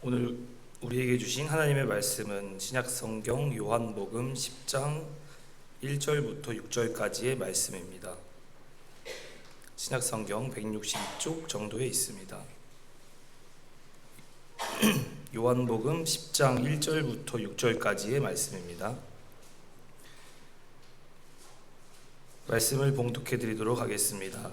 오늘 우리에게 주신 하나님의 말씀은 신약성경 요한복음 10장 1절부터 6절까지의 말씀입니다. 신약성경 162쪽 정도에 있습니다. 요한복음 10장 1절부터 6절까지의 말씀입니다. 말씀을 봉독해 드리도록 하겠습니다.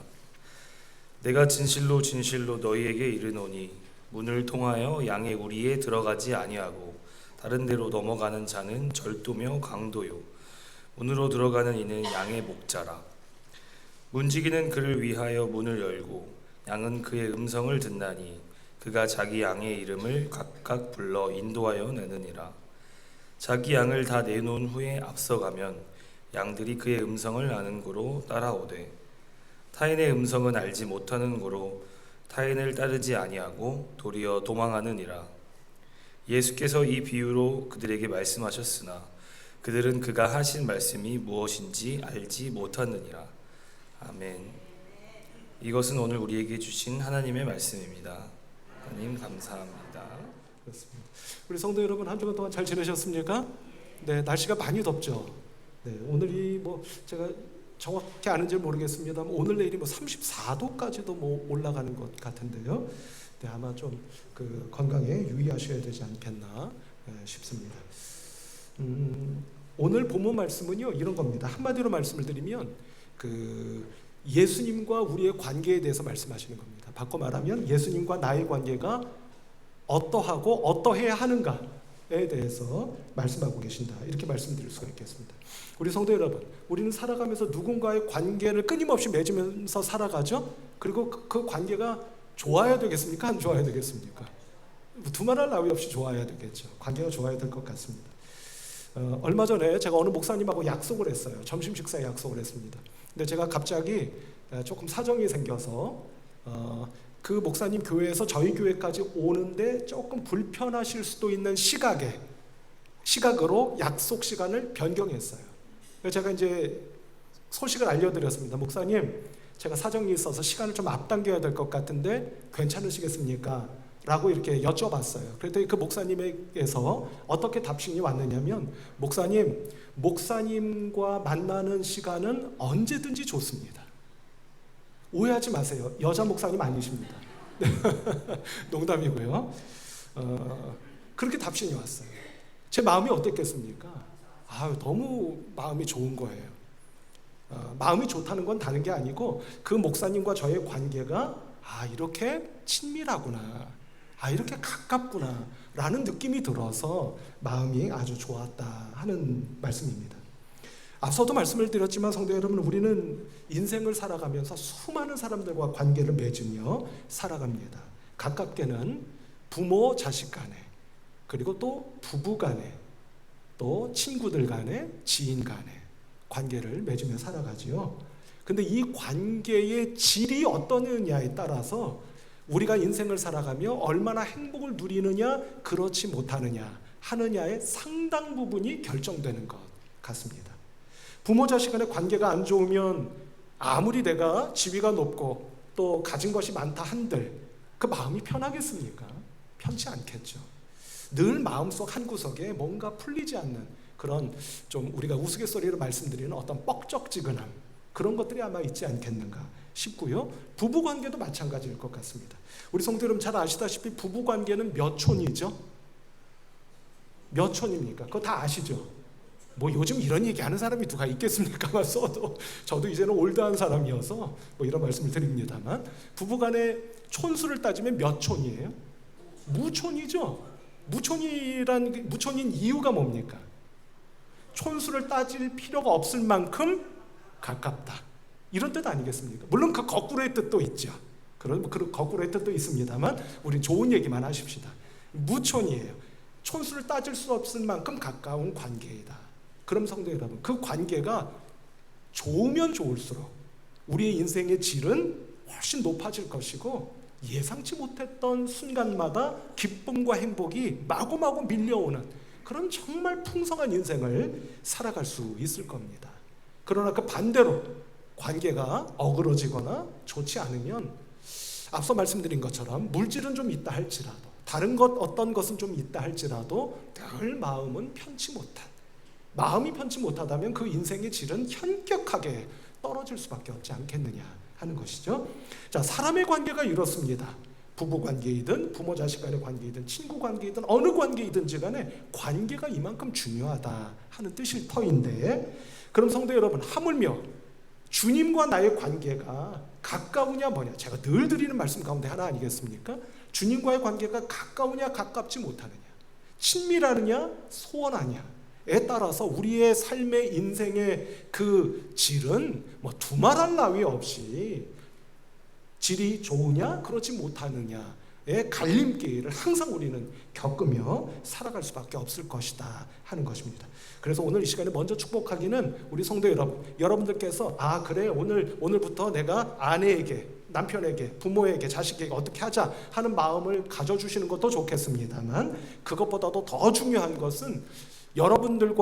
내가 진실로 진실로 너희에게 이르노니 문을 통하여 양의 우리에 들어가지 아니하고 다른 데로 넘어가는 자는 절도며 강도요 문으로 들어가는 이는 양의 목자라. 문지기는 그를 위하여 문을 열고 양은 그의 음성을 듣나니 그가 자기 양의 이름을 각각 불러 인도하여 내느니라. 자기 양을 다 내놓은 후에 앞서가면 양들이 그의 음성을 아는 고로 따라오되 타인의 음성은 알지 못하는 고로 타인을 따르지 아니하고 도리어 도망하느니라. 예수께서 이 비유로 그들에게 말씀하셨으나 그들은 그가 하신 말씀이 무엇인지 알지 못하느니라. 아멘. 이것은 오늘 우리에게 주신 하나님의 말씀입니다. 하나님 감사합니다. 그렇습니다. 우리 성도 여러분, 한 주간 동안 잘 지내셨습니까? 네, 날씨가 많이 덥죠. 네, 오늘이 제가 정확히 아는지 모르겠습니다만 오늘 내일이 34도까지도 올라가는 것 같은데요. 네, 아마 좀 그 건강에 유의하셔야 되지 않겠나 싶습니다. 오늘 본문 말씀은요 이런 겁니다. 한마디로 말씀을 드리면 그 예수님과 우리의 관계에 대해서 말씀하시는 겁니다. 바꿔 말하면 예수님과 나의 관계가 어떠하고 어떠해야 하는가에 대해서 말씀하고 계신다, 이렇게 말씀드릴 수가 있겠습니다. 우리 성도 여러분, 우리는 살아가면서 누군가의 관계를 끊임없이 맺으면서 살아가죠. 그리고 그 관계가 좋아야 되겠습니까? 안 좋아야 되겠습니까? 두말할 나위 없이 좋아야 되겠죠. 관계가 좋아야 될 것 같습니다. 얼마 전에 제가 어느 목사님하고 약속을 했어요. 점심 식사에 약속을 했습니다. 근데 제가 갑자기 조금 사정이 생겨서 그 목사님 교회에서 저희 교회까지 오는데 조금 불편하실 수도 있는 시각으로 약속 시간을 변경했어요. 제가 이제 소식을 알려드렸습니다. 목사님, 제가 사정이 있어서 시간을 좀 앞당겨야 될 것 같은데 괜찮으시겠습니까? 라고 이렇게 여쭤봤어요. 그랬더니 그 목사님에게서 어떻게 답신이 왔느냐면, 목사님과 만나는 시간은 언제든지 좋습니다. 오해하지 마세요. 여자 목사님 아니십니다. 농담이고요. 그렇게 답신이 왔어요. 제 마음이 어땠겠습니까? 너무 마음이 좋은 거예요. 마음이 좋다는 건 다른 게 아니고 그 목사님과 저의 관계가 이렇게 친밀하구나, 이렇게 가깝구나 라는 느낌이 들어서 마음이 아주 좋았다 하는 말씀입니다. 앞서도 말씀을 드렸지만 성도 여러분, 우리는 인생을 살아가면서 수많은 사람들과 관계를 맺으며 살아갑니다. 가깝게는 부모 자식 간에, 그리고 또 부부 간에, 또 친구들 간에, 지인 간에 관계를 맺으며 살아가지요. 근데 이 관계의 질이 어떠느냐에 따라서 우리가 인생을 살아가며 얼마나 행복을 누리느냐, 그렇지 못하느냐 하느냐의 상당 부분이 결정되는 것 같습니다. 부모 자식 간의 관계가 안 좋으면 아무리 내가 지위가 높고 또 가진 것이 많다 한들 그 마음이 편하겠습니까? 편치 않겠죠. 늘 마음속 한구석에 뭔가 풀리지 않는 그런, 좀 우리가 우스갯소리로 말씀드리는 어떤 뻑적지근함, 그런 것들이 아마 있지 않겠는가 싶고요. 부부관계도 마찬가지일 것 같습니다. 우리 성도 여러분 잘 아시다시피 부부관계는 몇 촌이죠? 몇 촌입니까? 그거 다 아시죠? 요즘 이런 얘기하는 사람이 누가 있겠습니까? 써도 저도 이제는 올드한 사람이어서 이런 말씀을 드립니다만, 부부간의 촌수를 따지면 몇 촌이에요? 무촌이죠. 무촌인 이유가 뭡니까? 촌수를 따질 필요가 없을 만큼 가깝다, 이런 뜻 아니겠습니까? 물론 그 거꾸로의 뜻도 있죠. 그런 거꾸로의 뜻도 있습니다만 우린 좋은 얘기만 하십시다. 무촌이에요. 촌수를 따질 수 없을 만큼 가까운 관계이다. 그럼 성도 여러분, 그 관계가 좋으면 좋을수록 우리의 인생의 질은 훨씬 높아질 것이고, 예상치 못했던 순간마다 기쁨과 행복이 마구마구 밀려오는 그런 정말 풍성한 인생을 살아갈 수 있을 겁니다. 그러나 그 반대로 관계가 어그러지거나 좋지 않으면 앞서 말씀드린 것처럼 물질은 좀 있다 할지라도 다른 것 어떤 것은 좀 있다 할지라도 늘 마음이 편치 못하다면 그 인생의 질은 현격하게 떨어질 수밖에 없지 않겠느냐 하는 것이죠. 자, 사람의 관계가 이렇습니다. 부부 관계이든 부모 자식 간의 관계이든 친구 관계이든 어느 관계이든지 간에 관계가 이만큼 중요하다 하는 뜻일 터인데, 그럼 성도 여러분, 하물며 주님과 나의 관계가 가까우냐 뭐냐, 제가 늘 드리는 말씀 가운데 하나 아니겠습니까? 주님과의 관계가 가까우냐 가깝지 못하느냐, 친밀하느냐 소원하냐에 따라서 우리의 삶의 인생의 그 질은 뭐 두말할 나위 없이 질이 좋으냐 그렇지 못하느냐의 갈림길을 항상 우리는 겪으며 살아갈 수밖에 없을 것이다 하는 것입니다. 그래서 오늘 이 시간에 먼저 축복하기는 우리 성도 여러분들께서 그래 오늘부터 내가 아내에게, 남편에게, 부모에게, 자식에게 어떻게 하자 하는 마음을 가져주시는 것도 좋겠습니다만, 그것보다도 더 중요한 것은 여러분들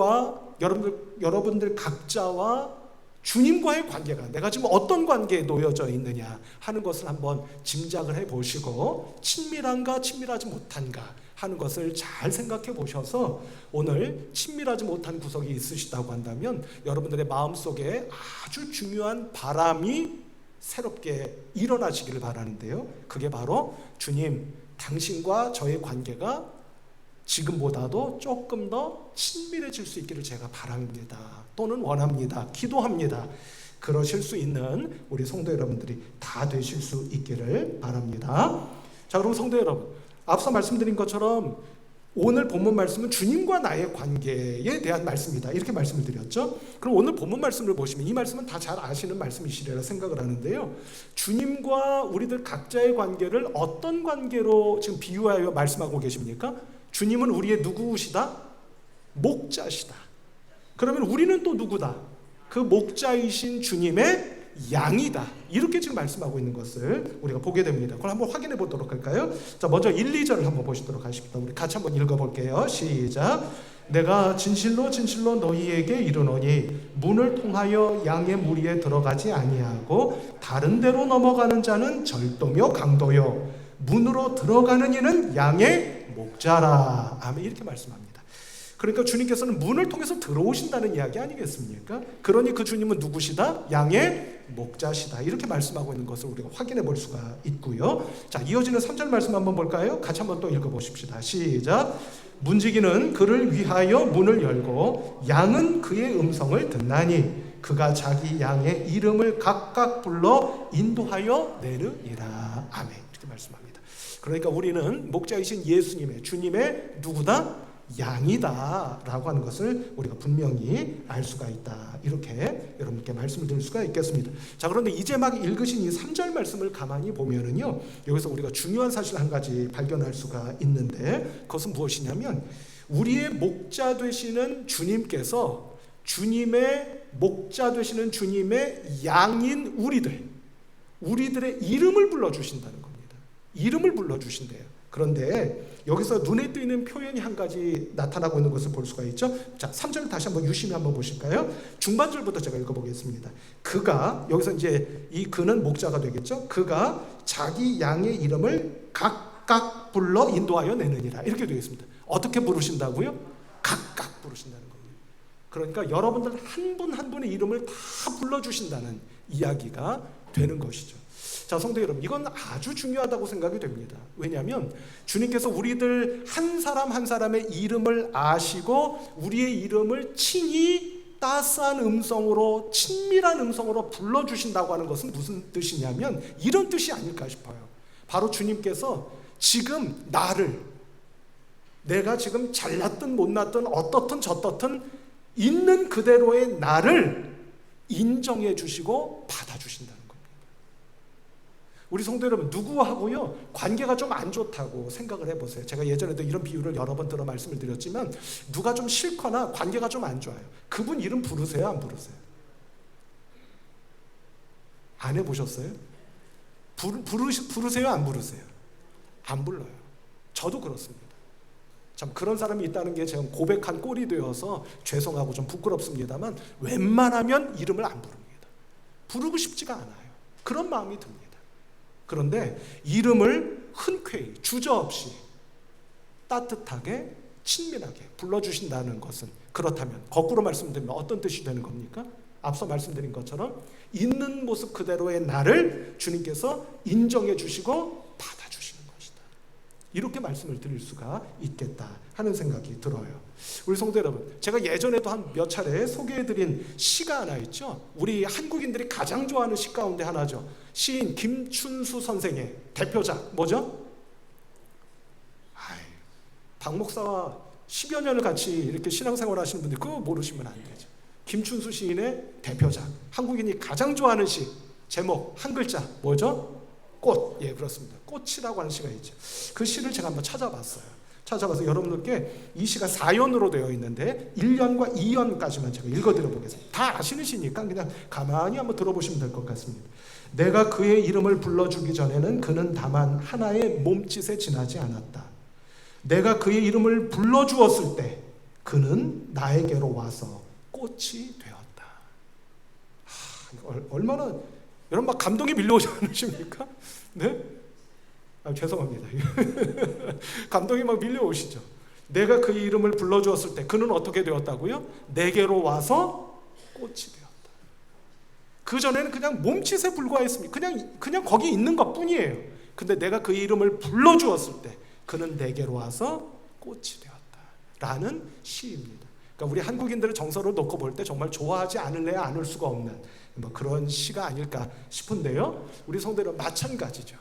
각자와 주님과의 관계가 내가 지금 어떤 관계에 놓여져 있느냐 하는 것을 한번 짐작을 해보시고, 친밀한가 친밀하지 못한가 하는 것을 잘 생각해 보셔서 오늘 친밀하지 못한 구석이 있으시다고 한다면 여러분들의 마음속에 아주 중요한 바람이 새롭게 일어나시기를 바라는데요, 그게 바로 주님, 당신과 저의 관계가 지금보다도 조금 더 친밀해질 수 있기를 제가 바랍니다, 또는 원합니다, 기도합니다. 그러실 수 있는 우리 성도 여러분들이 다 되실 수 있기를 바랍니다. 자, 그럼 성도 여러분, 앞서 말씀드린 것처럼 오늘 본문 말씀은 주님과 나의 관계에 대한 말씀이다, 이렇게 말씀을 드렸죠. 그럼 오늘 본문 말씀을 보시면 이 말씀은 다 잘 아시는 말씀이시리라 생각을 하는데요, 주님과 우리들 각자의 관계를 어떤 관계로 지금 비유하여 말씀하고 계십니까? 주님은 우리의 누구시다? 목자시다. 그러면 우리는 또 누구다? 그 목자이신 주님의 양이다, 이렇게 지금 말씀하고 있는 것을 우리가 보게 됩니다. 그걸 한번 확인해 보도록 할까요? 자, 먼저 1, 2절을 한번 보시도록 하십니다. 우리 같이 한번 읽어볼게요. 시작. 내가 진실로 진실로 너희에게 이르노니 문을 통하여 양의 무리에 들어가지 아니하고 다른 데로 넘어가는 자는 절도며 강도요, 문으로 들어가는 이는 양의 목자라. 아멘. 이렇게 말씀합니다. 그러니까 주님께서는 문을 통해서 들어오신다는 이야기 아니겠습니까? 그러니 그 주님은 누구시다? 양의 목자시다, 이렇게 말씀하고 있는 것을 우리가 확인해 볼 수가 있고요. 자, 이어지는 3절 말씀 한번 볼까요? 같이 한번 또 읽어보십시다. 시작. 문지기는 그를 위하여 문을 열고 양은 그의 음성을 듣나니 그가 자기 양의 이름을 각각 불러 인도하여 내느니라. 아멘. 이렇게 말씀합니다. 그러니까 우리는 목자이신 예수님의, 주님의 누구다? 양이다 라고 하는 것을 우리가 분명히 알 수가 있다, 이렇게 여러분께 말씀을 드릴 수가 있겠습니다. 자, 그런데 이제 막 읽으신 이 3절 말씀을 가만히 보면은요, 여기서 우리가 중요한 사실 한 가지 발견할 수가 있는데, 그것은 무엇이냐면 우리의 목자 되시는 주님께서 주님의 목자 되시는 주님의 양인 우리들의 이름을 불러주신다는 겁니다. 이름을 불러주신대요. 그런데 여기서 눈에 띄는 표현이 한 가지 나타나고 있는 것을 볼 수가 있죠. 자, 3절 다시 한번 유심히 한번 보실까요? 중반절부터 제가 읽어보겠습니다. 그가, 여기서 이제 이 그는 목자가 되겠죠. 그가 자기 양의 이름을 각각 불러 인도하여 내느니라, 이렇게 되어 있습니다. 어떻게 부르신다고요? 각각 부르신다는 겁니다. 그러니까 여러분들 한 분 한 분의 이름을 다 불러주신다는 이야기가 되는 것이죠. 자, 성도 여러분, 이건 아주 중요하다고 생각이 됩니다. 왜냐하면 주님께서 우리들 한 사람 한 사람의 이름을 아시고 우리의 이름을 친히 따스한 음성으로, 친밀한 음성으로 불러주신다고 하는 것은 무슨 뜻이냐면 이런 뜻이 아닐까 싶어요. 바로 주님께서 지금 나를, 내가 지금 잘났든 못났든 어떻든 저떻든 있는 그대로의 나를 인정해 주시고 받아주신다. 우리 성도 여러분, 누구하고요 관계가 좀 안 좋다고 생각을 해보세요. 제가 예전에도 이런 비유를 여러 번 들어 말씀을 드렸지만, 누가 좀 싫거나 관계가 좀 안 좋아요. 그분 이름 부르세요, 안 부르세요? 안 해보셨어요? 부르세요, 안 부르세요? 안 불러요. 저도 그렇습니다. 참 그런 사람이 있다는 게 제가 고백한 꼴이 되어서 죄송하고 좀 부끄럽습니다만, 웬만하면 이름을 안 부릅니다. 부르고 싶지가 않아요. 그런 마음이 듭니다. 그런데 이름을 흔쾌히 주저없이 따뜻하게 친밀하게 불러주신다는 것은, 그렇다면 거꾸로 말씀드리면 어떤 뜻이 되는 겁니까? 앞서 말씀드린 것처럼 있는 모습 그대로의 나를 주님께서 인정해 주시고 받아주시는 것이다. 이렇게 말씀을 드릴 수가 있겠다 하는 생각이 들어요. 우리 성도 여러분, 제가 예전에도 한 몇 차례 소개해드린 시가 하나 있죠. 우리 한국인들이 가장 좋아하는 시 가운데 하나죠. 시인 김춘수 선생의 대표작 뭐죠? 박 목사와 10여 년을 같이 이렇게 신앙생활 하시는 분들 그거 모르시면 안 되죠. 김춘수 시인의 대표작, 한국인이 가장 좋아하는 시, 제목 한 글자 뭐죠? 꽃. 예, 그렇습니다. 꽃이라고 하는 시가 있죠. 그 시를 제가 한번 찾아봐서 여러분들께 이 시가 4연으로 되어 있는데 1년과 2연까지만 제가 읽어드려 보겠습니다. 다 아시는 시니까 그냥 가만히 한번 들어보시면 될 것 같습니다. 내가 그의 이름을 불러주기 전에는 그는 다만 하나의 몸짓에 지나지 않았다. 내가 그의 이름을 불러주었을 때 그는 나에게로 와서 꽃이 되었다. 얼마나 여러분 막 감동이 밀려오지 않으십니까? 네? 죄송합니다. 감동이 막 밀려오시죠. 내가 그의 이름을 불러주었을 때 그는 어떻게 되었다고요? 내게로 와서 꽃이 되었다. 그 전에는 그냥 몸짓에 불과했습니다. 그냥 거기 있는 것 뿐이에요. 근데 내가 그의 이름을 불러주었을 때 그는 내게로 와서 꽃이 되었다 라는 시입니다. 그러니까 우리 한국인들의 정서를 놓고 볼 때 정말 좋아하지 않을래야 않을 수가 없는 그런 시가 아닐까 싶은데요. 우리 성도들은 마찬가지죠.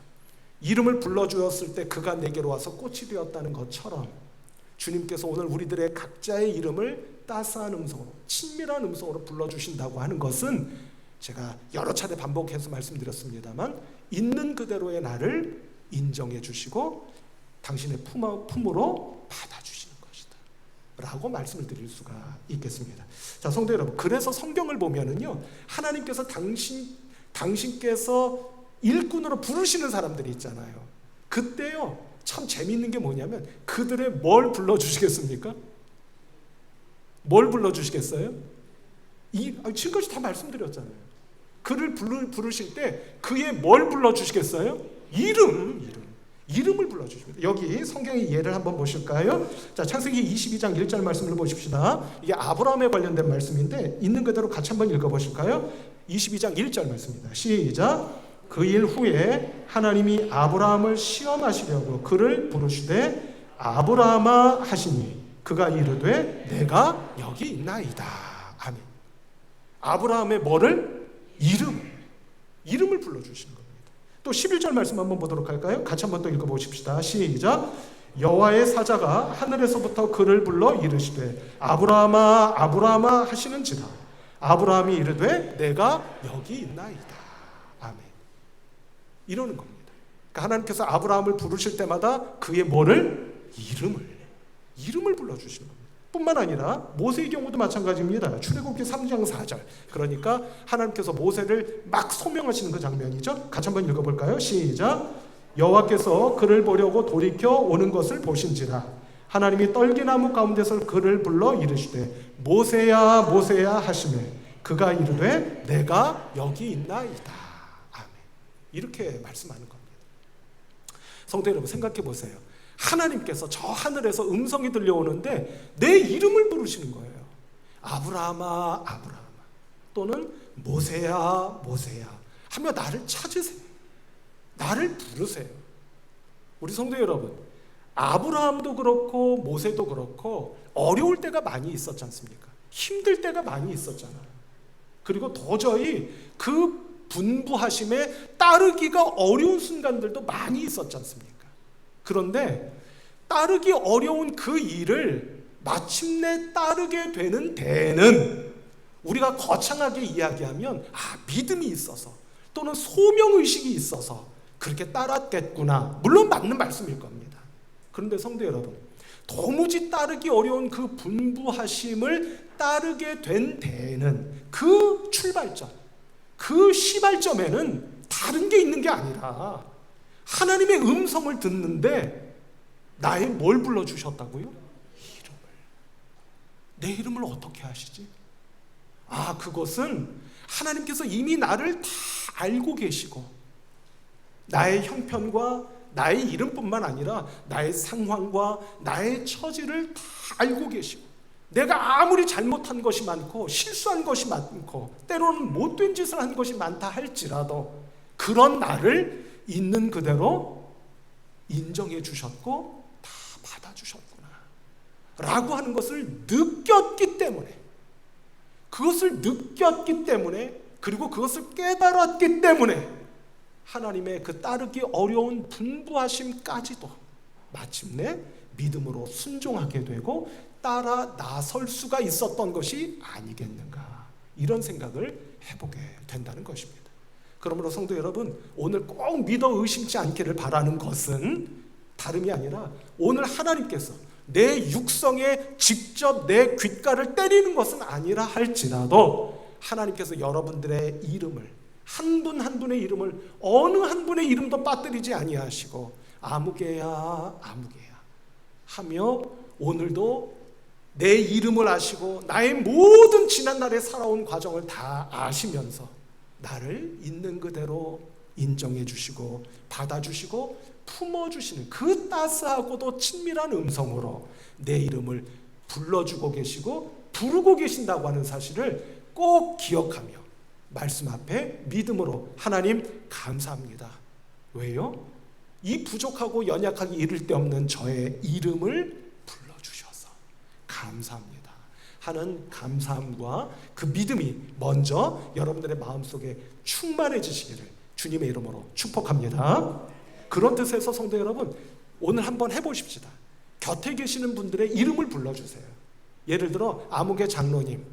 이름을 불러주었을 때 그가 내게로 와서 꽃이 되었다는 것처럼 주님께서 오늘 우리들의 각자의 이름을 따스한 음성으로, 친밀한 음성으로 불러주신다고 하는 것은 제가 여러 차례 반복해서 말씀드렸습니다만 있는 그대로의 나를 인정해 주시고 당신의 품으로 받아주시는 것이다 라고 말씀을 드릴 수가 있겠습니다. 자, 성도 여러분, 그래서 성경을 보면은요, 하나님께서 당신께서 일꾼으로 부르시는 사람들이 있잖아요. 그때요, 참 재미있는 게 뭐냐면 그들의 뭘 불러주시겠습니까? 뭘 불러주시겠어요? 지금까지 다 말씀드렸잖아요. 그를 부르실 때 그의 뭘 불러주시겠어요? 이름을 불러주십니다. 여기 성경의 예를 한번 보실까요? 자, 창세기 22장 1절 말씀을 보십시다. 이게 아브라함에 관련된 말씀인데 있는 그대로 같이 한번 읽어보실까요? 22장 1절 말씀입니다. 시작. 그 일 후에 하나님이 아브라함을 시험하시려고 그를 부르시되 아브라함아 하시니 그가 이르되 내가 여기 있나이다. 아멘. 아브라함의 뭐를? 이름을 불러주시는 겁니다. 또 11절 말씀 한번 보도록 할까요? 같이 한번 또 읽어보십시다. 시작. 여호와의 사자가 하늘에서부터 그를 불러 이르시되 아브라함아 아브라함아 하시는지라 아브라함이 이르되 내가 여기 있나이다. 아멘. 이러는 겁니다. 그러니까 하나님께서 아브라함을 부르실 때마다 그의 뭐를? 이름을 불러주시는 겁니다. 뿐만 아니라 모세의 경우도 마찬가지입니다. 출애굽기 3장 4절. 그러니까 하나님께서 모세를 막 소명하시는 그 장면이죠. 같이 한번 읽어볼까요? 시작. 여호와께서 그를 보려고 돌이켜 오는 것을 보신지라 하나님이 떨기나무 가운데서 그를 불러 이르시되 모세야 모세야 하시매 그가 이르되 내가 여기 있나이다. 아멘. 이렇게 말씀하는 겁니다. 성도 여러분, 생각해 보세요. 하나님께서 저 하늘에서 음성이 들려오는데 내 이름을 부르시는 거예요. 아브라함아 아브라함아 또는 모세야 모세야 하며 나를 찾으세요. 나를 부르세요. 우리 성도 여러분, 아브라함도 그렇고 모세도 그렇고 어려울 때가 많이 있었지 않습니까? 힘들 때가 많이 있었잖아요. 그리고 도저히 그 분부하심에 따르기가 어려운 순간들도 많이 있었지 않습니까? 그런데 따르기 어려운 그 일을 마침내 따르게 되는 데에는 우리가 거창하게 이야기하면 믿음이 있어서 또는 소명의식이 있어서 그렇게 따랐겠구나. 물론 맞는 말씀일 겁니다. 그런데 성도 여러분, 도무지 따르기 어려운 그 분부하심을 따르게 된 데에는 그 출발점, 그 시발점에는 다른 게 있는 게 아니라 하나님의 음성을 듣는데 나의 뭘 불러주셨다고요? 이름을. 내 이름을 어떻게 아시지? 그것은 하나님께서 이미 나를 다 알고 계시고 나의 형편과 나의 이름뿐만 아니라 나의 상황과 나의 처지를 다 알고 계시고, 내가 아무리 잘못한 것이 많고 실수한 것이 많고 때로는 못된 짓을 한 것이 많다 할지라도 그런 나를 있는 그대로 인정해 주셨고 다 받아주셨구나 라고 하는 것을 느꼈기 때문에, 그리고 그것을 깨달았기 때문에 하나님의 그 따르기 어려운 분부하심까지도 마침내 믿음으로 순종하게 되고 따라 나설 수가 있었던 것이 아니겠는가, 이런 생각을 해보게 된다는 것입니다. 그러므로 성도 여러분, 오늘 꼭 믿어 의심치 않기를 바라는 것은 다름이 아니라 오늘 하나님께서 내 육성에 직접 내 귓가를 때리는 것은 아니라 할지라도 하나님께서 여러분들의 이름을, 한 분 한 분의 이름을 어느 한 분의 이름도 빠뜨리지 아니하시고 아무개야 아무개야 하며 오늘도 내 이름을 아시고 나의 모든 지난날에 살아온 과정을 다 아시면서 나를 있는 그대로 인정해 주시고 받아주시고 품어주시는 그 따스하고도 친밀한 음성으로 내 이름을 불러주고 계시고 부르고 계신다고 하는 사실을 꼭 기억하며 말씀 앞에 믿음으로 하나님 감사합니다. 왜요? 이 부족하고 연약하기 이를 데 없는 저의 이름을 불러주셔서 감사합니다 하는 감사함과 그 믿음이 먼저 여러분들의 마음속에 충만해지시기를 주님의 이름으로 축복합니다. 그런 뜻에서 성도 여러분, 오늘 한번 해보십시다. 곁에 계시는 분들의 이름을 불러주세요. 예를 들어 아무개 장로님,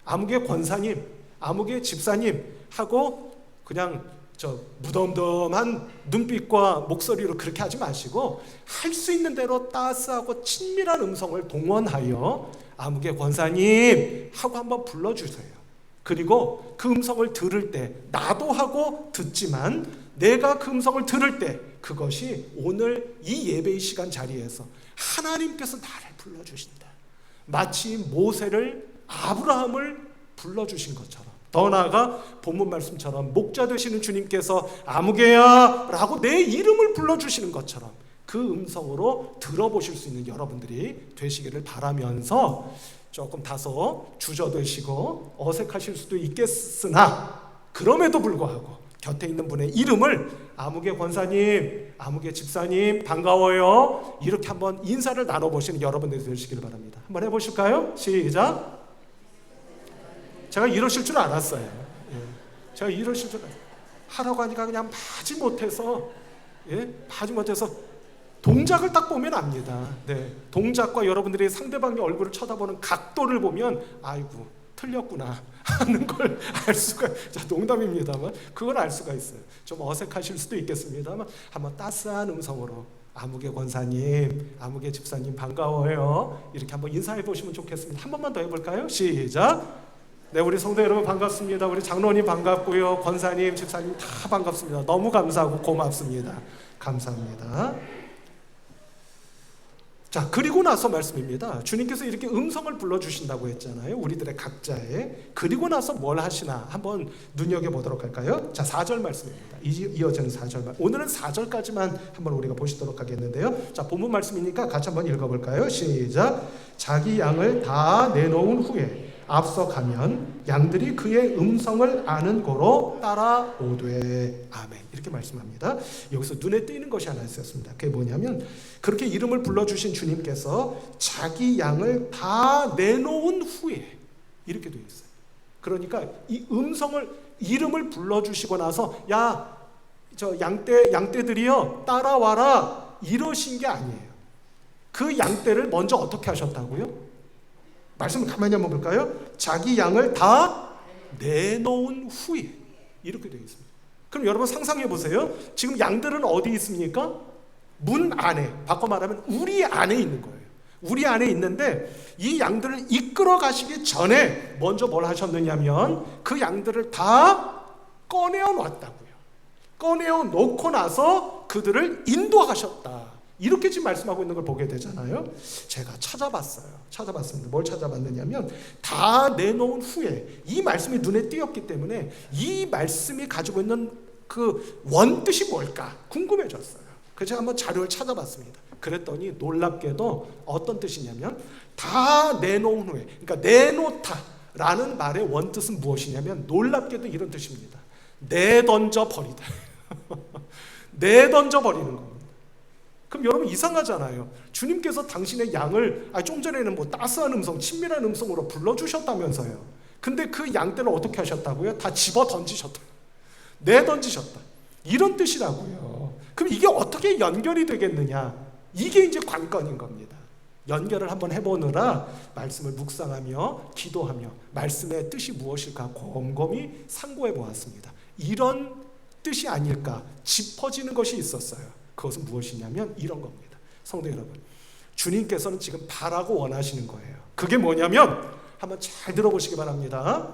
아무개 권사님, 아무개 집사님 하고 그냥 무덤덤한 눈빛과 목소리로 그렇게 하지 마시고 할 수 있는 대로 따스하고 친밀한 음성을 동원하여 아무개 권사님 하고 한번 불러주세요. 그리고 그 음성을 들을 때 나도 하고 듣지만 내가 그 음성을 들을 때 그것이 오늘 이 예배의 시간 자리에서 하나님께서 나를 불러주신다, 마치 모세를, 아브라함을 불러주신 것처럼, 더 나아가 본문 말씀처럼 목자 되시는 주님께서 아무개야 라고 내 이름을 불러주시는 것처럼 그 음성으로 들어보실 수 있는 여러분들이 되시기를 바라면서, 조금 다소 주저되시고 어색하실 수도 있겠으나 그럼에도 불구하고 곁에 있는 분의 이름을 아무개 권사님, 아무개 집사님 반가워요 이렇게 한번 인사를 나눠보시는 여러분들이 되시기를 바랍니다. 한번 해보실까요? 시작. 제가 이러실 줄 알았어요. 제가 이러실 줄 알았어요. 하라고 하니까 그냥 마지 못해서 동작을 딱 보면 압니다. 네, 동작과 여러분들이 상대방의 얼굴을 쳐다보는 각도를 보면 아이고 틀렸구나 하는 걸 알 수가, 농담입니다만 그걸 알 수가 있어요. 좀 어색하실 수도 있겠습니다만 한번 따스한 음성으로 아무개 권사님, 아무개 집사님 반가워요 이렇게 한번 인사해 보시면 좋겠습니다. 한 번만 더 해볼까요? 시작. 네, 우리 성도 여러분 반갑습니다. 우리 장로님 반갑고요, 권사님, 집사님 다 반갑습니다. 너무 감사하고 고맙습니다. 감사합니다. 자, 그리고 나서 말씀입니다. 주님께서 이렇게 음성을 불러주신다고 했잖아요, 우리들의 각자의. 그리고 나서 뭘 하시나 한번 눈여겨보도록 할까요? 자, 4절 말씀입니다. 이어지는 4절 말씀. 오늘은 4절까지만 한번 우리가 보시도록 하겠는데요. 자, 본문 말씀이니까 같이 한번 읽어볼까요? 시작. 자기 양을 다 내놓은 후에 앞서 가면 양들이 그의 음성을 아는 고로 따라오되. 아멘. 이렇게 말씀합니다. 여기서 눈에 띄는 것이 하나 있었습니다. 그게 뭐냐면 그렇게 이름을 불러주신 주님께서 자기 양을 다 내놓은 후에 이렇게 되어 있어요. 그러니까 이 이름을 불러주시고 나서 야, 저 양떼들이여 따라와라 이러신 게 아니에요. 그 양떼를 먼저 어떻게 하셨다고요? 말씀을 가만히 한번 볼까요? 자기 양을 다 내놓은 후에 이렇게 되어 있습니다. 그럼 여러분 상상해 보세요. 지금 양들은 어디 있습니까? 문 안에, 바꿔 말하면 우리 안에 있는 거예요. 우리 안에 있는데 이 양들을 이끌어 가시기 전에 먼저 뭘 하셨느냐면 그 양들을 다 꺼내어 놨다고요. 꺼내어 놓고 나서 그들을 인도하셨다. 이렇게 지금 말씀하고 있는 걸 보게 되잖아요. 제가 찾아봤습니다. 뭘 찾아봤느냐면 다 내놓은 후에 이 말씀이 눈에 띄었기 때문에 이 말씀이 가지고 있는 그 원뜻이 뭘까 궁금해졌어요. 그래서 제가 한번 자료를 찾아봤습니다. 그랬더니 놀랍게도 어떤 뜻이냐면 다 내놓은 후에, 그러니까 내놓다라는 말의 원뜻은 무엇이냐면 놀랍게도 이런 뜻입니다. 내던져 버리다. 내던져 버리는 겁니다. 그럼 여러분 이상하잖아요. 주님께서 당신의 양을 좀 전에는 뭐 따스한 음성, 친밀한 음성으로 불러주셨다면서요. 근데 그 양떼를 어떻게 하셨다고요? 다 집어 던지셨다. 내던지셨다. 이런 뜻이라고요. 그럼 이게 어떻게 연결이 되겠느냐? 이게 이제 관건인 겁니다. 연결을 한번 해보느라 말씀을 묵상하며 기도하며 말씀의 뜻이 무엇일까 곰곰이 상고해 보았습니다. 이런 뜻이 아닐까 짚어지는 것이 있었어요. 그것은 무엇이냐면 이런 겁니다. 성도 여러분, 주님께서는 지금 바라고 원하시는 거예요. 그게 뭐냐면 한번 잘 들어보시기 바랍니다.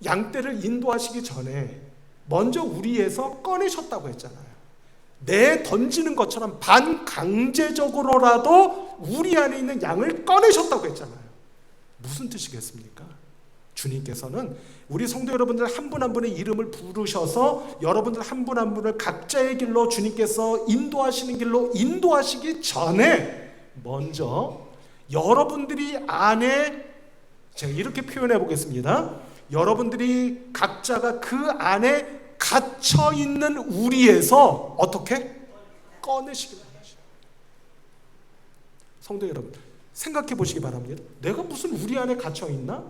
양떼를 인도하시기 전에 먼저 우리에서 꺼내셨다고 했잖아요. 내 던지는 것처럼 반강제적으로라도 우리 안에 있는 양을 꺼내셨다고 했잖아요. 무슨 뜻이겠습니까? 주님께서는 우리 성도 여러분들 한 분 한 분의 이름을 부르셔서 여러분들 한 분 한 분을 각자의 길로 주님께서 인도하시는 길로 인도하시기 전에 먼저 여러분들이 안에, 제가 이렇게 표현해 보겠습니다. 여러분들이 각자가 그 안에 갇혀 있는 우리에서 어떻게 꺼내시기 바랍니다. 성도 여러분, 생각해 보시기 바랍니다. 내가 무슨 우리 안에 갇혀 있나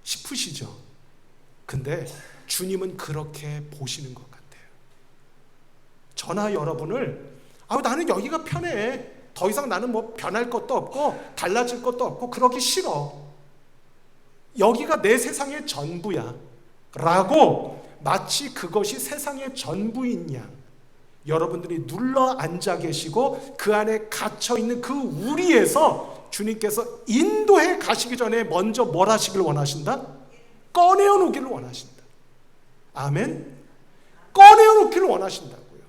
싶으시죠? 근데 주님은 그렇게 보시는 것 같아요. 저나 여러분을 나는 여기가 편해. 더 이상 나는 뭐 변할 것도 없고 달라질 것도 없고 그러기 싫어. 여기가 내 세상의 전부야 라고 마치 그것이 세상의 전부인 양 여러분들이 눌러 앉아 계시고 그 안에 갇혀 있는 그 우리에서 주님께서 인도해 가시기 전에 먼저 뭘 하시길 원하신다? 꺼내어 놓기를 원하신다. 아멘. 꺼내어 놓기를 원하신다고요.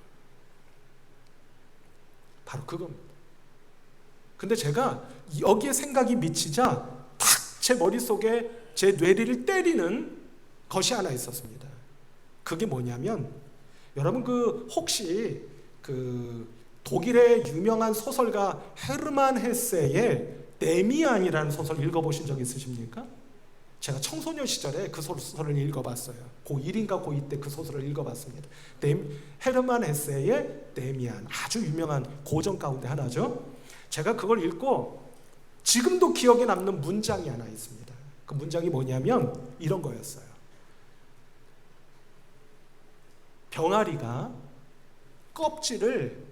바로 그겁니다. 근데 제가 여기에 생각이 미치자 탁 제 머릿속에 제 뇌리를 때리는 것이 하나 있었습니다. 그게 뭐냐면 여러분 혹시 독일의 유명한 소설가 헤르만 헤세의 데미안이라는 소설 읽어보신 적 있으십니까? 제가 청소년 시절에 그 소설을 읽어봤어요. 고1인가 고2 때 그 소설을 읽어봤습니다. 헤르만 헤세의 데미안, 아주 유명한 고전 가운데 하나죠. 제가 그걸 읽고 지금도 기억에 남는 문장이 하나 있습니다. 그 문장이 뭐냐면 이런 거였어요. 병아리가 껍질을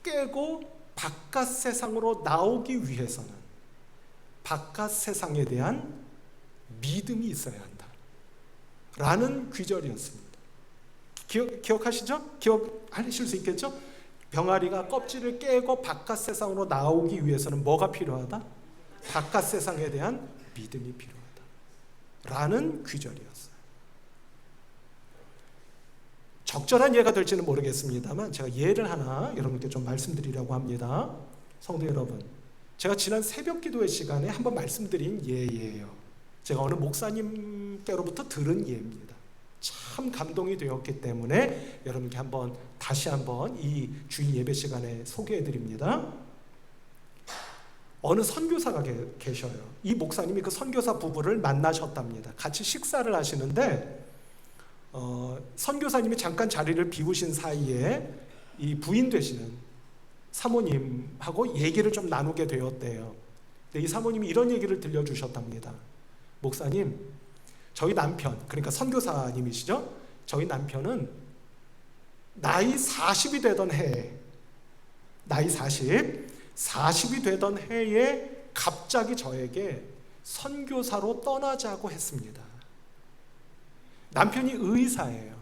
깨고 바깥 세상으로 나오기 위해서는 바깥 세상에 대한 믿음이 있어야 한다 라는 귀절이었습니다. 기억하시죠? 기억하실 수 있겠죠? 병아리가 껍질을 깨고 바깥 세상으로 나오기 위해서는 뭐가 필요하다? 바깥 세상에 대한 믿음이 필요하다 라는 귀절이었어요. 적절한 예가 될지는 모르겠습니다만 제가 예를 하나 여러분께 좀 말씀드리려고 합니다. 성도 여러분, 제가 지난 새벽 기도회 시간에 한번 말씀드린 예예요. 제가 어느 목사님께로부터 들은 예입니다. 참 감동이 되었기 때문에 여러분께 다시 한번 이 주일 예배 시간에 소개해 드립니다. 어느 선교사가 계셔요. 이 목사님이 그 선교사 부부를 만나셨답니다. 같이 식사를 하시는데 선교사님이 잠깐 자리를 비우신 사이에 이 부인 되시는 사모님하고 얘기를 좀 나누게 되었대요. 근데 이 사모님이 이런 얘기를 들려주셨답니다. 목사님, 저희 남편, 그러니까 선교사님이시죠? 저희 남편은 나이 40이 되던 해에 나이 40이 되던 해에 갑자기 저에게 선교사로 떠나자고 했습니다. 남편이 의사예요.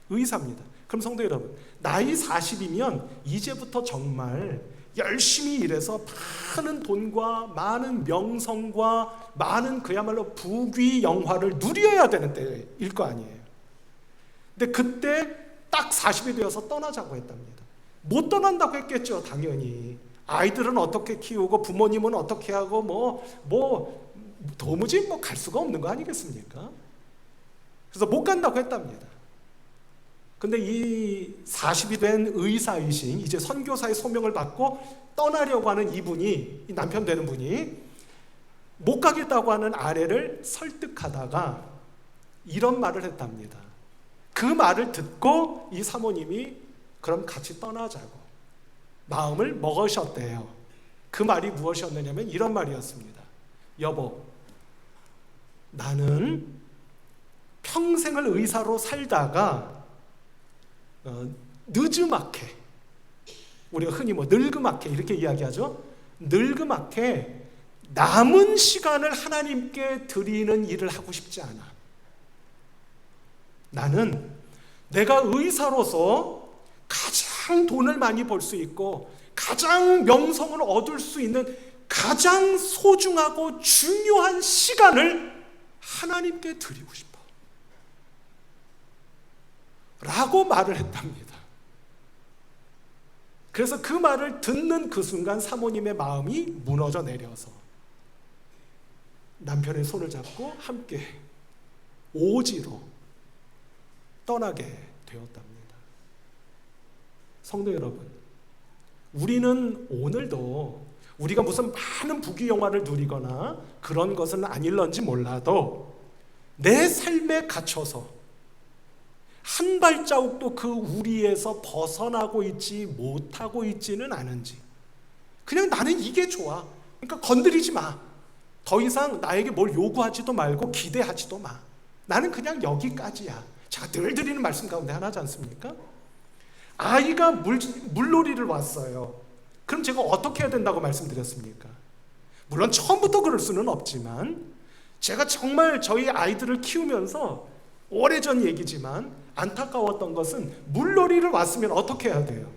의사입니다. 그럼 성도 여러분, 나이 40이면 이제부터 정말 열심히 일해서 많은 돈과 많은 명성과 많은 그야말로 부귀 영화를 누려야 되는 때일 거 아니에요. 근데 그때 딱 40이 되어서 떠나자고 했답니다. 못 떠난다고 했겠죠, 당연히. 아이들은 어떻게 키우고 부모님은 어떻게 하고 도무지 갈 수가 없는 거 아니겠습니까? 그래서 못 간다고 했답니다. 근데 이 40이 된 의사이신 이제 선교사의 소명을 받고 떠나려고 하는 이분이, 이 남편 되는 분이 못 가겠다고 하는 아내를 설득하다가 이런 말을 했답니다. 그 말을 듣고 이 사모님이 그럼 같이 떠나자고 마음을 먹으셨대요. 그 말이 무엇이었느냐면 이런 말이었습니다. 여보, 나는 평생을 의사로 살다가 늦음하게, 우리가 흔히 늙음하게 이렇게 이야기하죠. 늙음하게 남은 시간을 하나님께 드리는 일을 하고 싶지 않아. 나는 내가 의사로서 가장 돈을 많이 벌 수 있고 가장 명성을 얻을 수 있는 가장 소중하고 중요한 시간을 하나님께 드리고 싶어 라고 말을 했답니다. 그래서 그 말을 듣는 그 순간 사모님의 마음이 무너져 내려서 남편의 손을 잡고 함께 오지로 떠나게 되었답니다. 성도 여러분, 우리는 오늘도 우리가 무슨 많은 부귀영화를 누리거나 그런 것은 아닐런지 몰라도 내 삶에 갇혀서 한 발자국도 그 우리에서 벗어나고 있지 못하고 있지는 않은지, 그냥 나는 이게 좋아, 그러니까 건드리지 마, 더 이상 나에게 뭘 요구하지도 말고 기대하지도 마, 나는 그냥 여기까지야. 제가 늘 드리는 말씀 가운데 하나지 않습니까? 아이가 물놀이를 왔어요. 그럼 제가 어떻게 해야 된다고 말씀드렸습니까? 물론 처음부터 그럴 수는 없지만 제가 정말 저희 아이들을 키우면서 오래전 얘기지만 안타까웠던 것은 물놀이를 왔으면 어떻게 해야 돼요?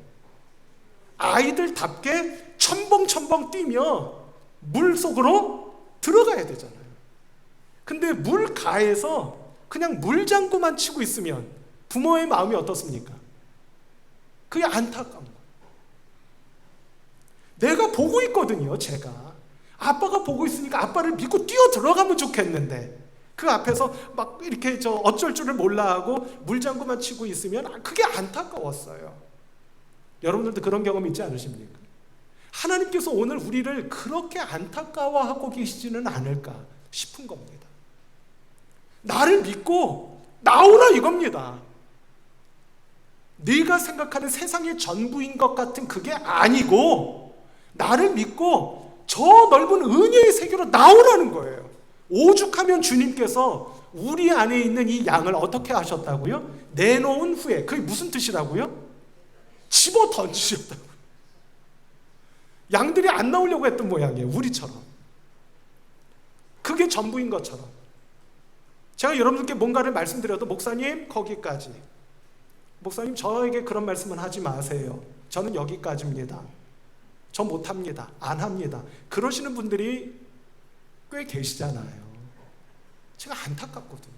아이들답게 첨벙첨벙 뛰며 물속으로 들어가야 되잖아요. 근데 물가에서 그냥 물장구만 치고 있으면 부모의 마음이 어떻습니까? 그게 안타까운 거예요. 내가 보고 있거든요. 제가 아빠가 보고 있으니까 아빠를 믿고 뛰어 들어가면 좋겠는데 그 앞에서 막 이렇게 어쩔 줄을 몰라 하고 물장구만 치고 있으면 그게 안타까웠어요. 여러분들도 그런 경험 있지 않으십니까? 하나님께서 오늘 우리를 그렇게 안타까워하고 계시지는 않을까 싶은 겁니다. 나를 믿고 나오라 이겁니다. 네가 생각하는 세상의 전부인 것 같은 그게 아니고 나를 믿고 저 넓은 은혜의 세계로 나오라는 거예요. 오죽하면 주님께서 우리 안에 있는 이 양을 어떻게 하셨다고요? 내놓은 후에, 그게 무슨 뜻이라고요? 집어 던지셨다고요. 양들이 안 나오려고 했던 모양이에요. 우리처럼. 그게 전부인 것처럼. 제가 여러분들께 뭔가를 말씀드려도 목사님 거기까지, 목사님 저에게 그런 말씀은 하지 마세요, 저는 여기까지입니다, 저 못합니다, 안 합니다, 그러시는 분들이 꽤 계시잖아요. 제가 안타깝거든요.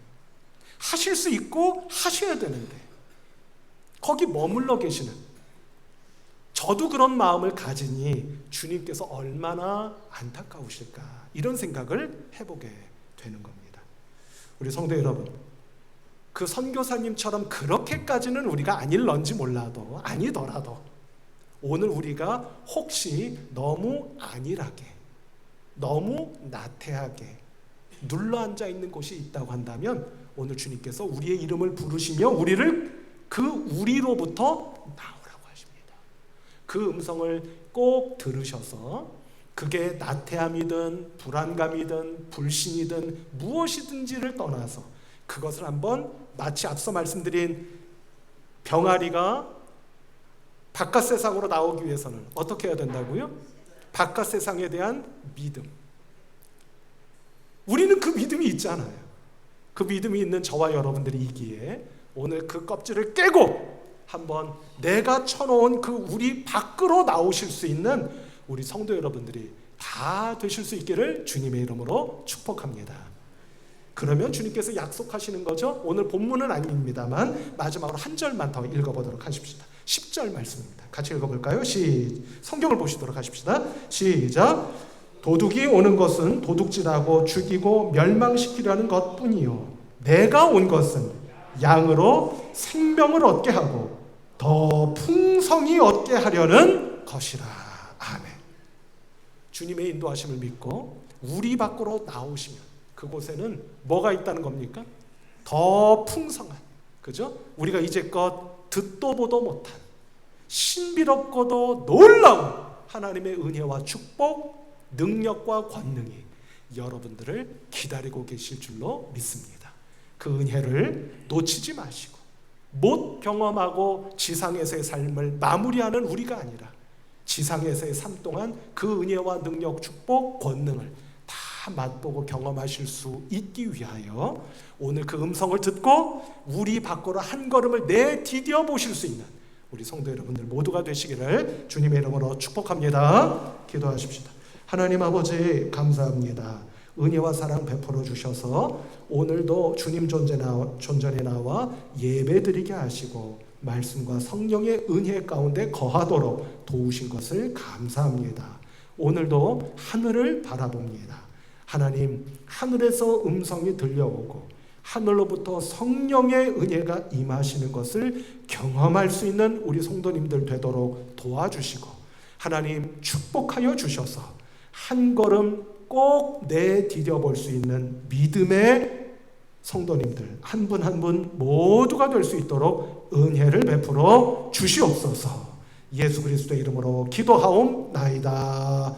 하실 수 있고 하셔야 되는데 거기 머물러 계시는, 저도 그런 마음을 가지니 주님께서 얼마나 안타까우실까, 이런 생각을 해보게 되는 겁니다. 우리 성도 여러분, 그 선교사님처럼 그렇게까지는 우리가 아닐런지 몰라도, 아니더라도 오늘 우리가 혹시 너무 안일하게, 너무 나태하게 눌러앉아 있는 곳이 있다고 한다면 오늘 주님께서 우리의 이름을 부르시며 우리를 그 우리로부터 나오라고 하십니다. 그 음성을 꼭 들으셔서 그게 나태함이든 불안감이든 불신이든 무엇이든지를 떠나서 그것을 한번, 마치 앞서 말씀드린 병아리가 바깥 세상으로 나오기 위해서는 어떻게 해야 된다고요? 바깥 세상에 대한 믿음. 우리는 그 믿음이 있잖아요. 그 믿음이 있는 저와 여러분들이기에 오늘 그 껍질을 깨고 한번 내가 쳐놓은 그 우리 밖으로 나오실 수 있는 우리 성도 여러분들이 다 되실 수 있기를 주님의 이름으로 축복합니다. 그러면 주님께서 약속하시는 거죠. 오늘 본문은 아닙니다만 마지막으로 한 절만 더 읽어보도록 하십시다. 10절 말씀입니다. 같이 읽어볼까요? 성경을 보시도록 하십시다. 시작. 도둑이 오는 것은 도둑질하고 죽이고 멸망시키려는 것뿐이요 내가 온 것은 양으로 생명을 얻게 하고 더 풍성히 얻게 하려는 것이라. 아멘. 주님의 인도하심을 믿고 우리 밖으로 나오시면 그곳에는 뭐가 있다는 겁니까? 더 풍성한, 그죠? 우리가 이제껏 듣도 보도 못한 신비롭고도 놀라운 하나님의 은혜와 축복, 능력과 권능이 여러분들을 기다리고 계실 줄로 믿습니다. 그 은혜를 놓치지 마시고 못 경험하고 지상에서의 삶을 마무리하는 우리가 아니라 지상에서의 삶 동안 그 은혜와 능력, 축복, 권능을 다 맛보고 경험하실 수 있기 위하여 오늘 그 음성을 듣고 우리 밖으로 한 걸음을 내디뎌 보실 수 있는 우리 성도 여러분들 모두가 되시기를 주님의 이름으로 축복합니다. 기도하십시다. 하나님 아버지 감사합니다. 은혜와 사랑 베풀어 주셔서 오늘도 주님 존전에 나와 예배드리게 하시고 말씀과 성령의 은혜 가운데 거하도록 도우신 것을 감사합니다. 오늘도 하늘을 바라봅니다. 하나님, 하늘에서 음성이 들려오고 하늘로부터 성령의 은혜가 임하시는 것을 경험할 수 있는 우리 성도님들 되도록 도와주시고 하나님 축복하여 주셔서 한 걸음 꼭 내디뎌 볼 수 있는 믿음의 성도님들 한 분 한 분 모두가 될 수 있도록 은혜를 베풀어 주시옵소서. 예수 그리스도의 이름으로 기도하옵나이다.